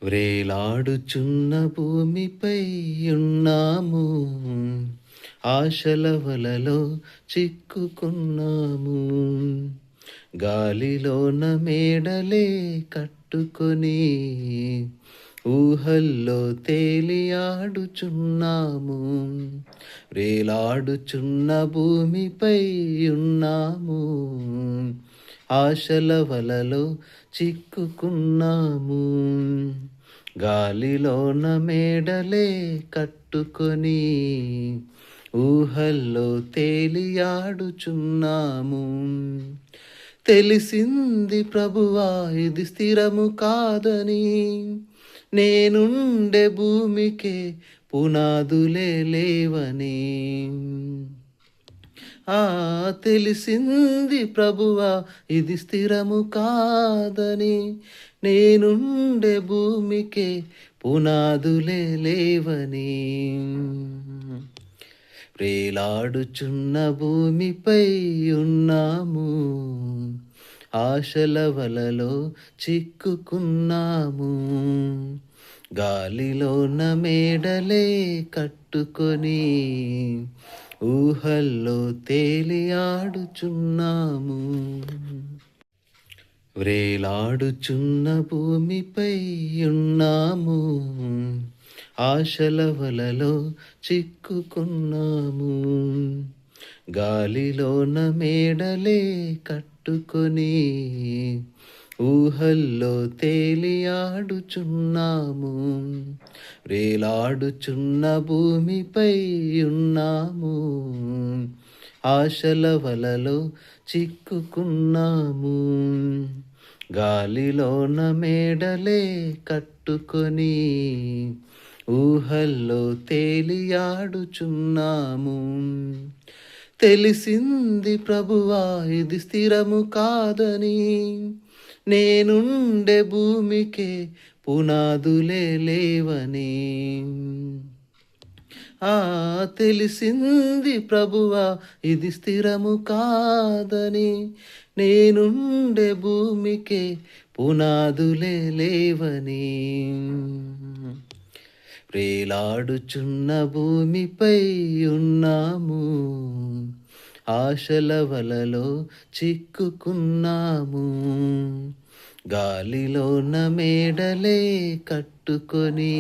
వ్రేలాడుచున్న భూమిపై ఉన్నాము, ఆశల వలలో చిక్కుకున్నాము. గాలిలోన మేడలే కట్టుకొని ఊహల్లో తేలియాడుచున్నాము. వ్రేలాడుచున్న భూమిపై ఉన్నాము, ఆశల వలలో చిక్కుకున్నాము. గాలిలోన మేడలే కట్టుకొని ఊహల్లో తేలియాడుచున్నాము. తెలిసింది ప్రభువా ఇది స్థిరము కాదని, నేనుండే భూమికే పునాదులే లేవని. తెలిసింది ప్రభువా ఇది స్థిరము కాదని, నేనుండే భూమికే పునాదులే లేవని. వ్రేలాడుచున్న భూమిపై ఉన్నాము, ఆశల వలలో చిక్కుకున్నాము. గాలిలోన మేడలే కట్టుకొని ఊహల్లో తేలియాడుచున్నాము. వ్రేలాడుచున్న భూమిపై ఉన్నాము, ఆశల వలలో చిక్కుకున్నాము. గాలిలోన మేడలే కట్టుకొని ఊహల్లో తేలియాడుచున్నాము. వ్రేలాడుచున్న భూమిపై ఉన్నాము, ఆశల వలలో చిక్కుకున్నాము. గాలిలోన మేడలే కట్టుకొని ఊహల్లో తేలియాడుచున్నాము. తెలిసింది ప్రభువా ఇది స్థిరము కాదని, నేనుండే భూమికే పునాదులే లేవని. తెలిసింది ప్రభువా ఇది స్థిరము కాదని, నేనుండే భూమికే పునాదులే లేవని. వ్రేలాడుచున్న భూమిపై ఉన్నాము, ఆశల వలలో చిక్కుకున్నాము. గాలిలోన మేడలే కట్టుకొని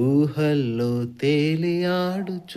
ఊహల్లో తేలియాడుచున్నాము.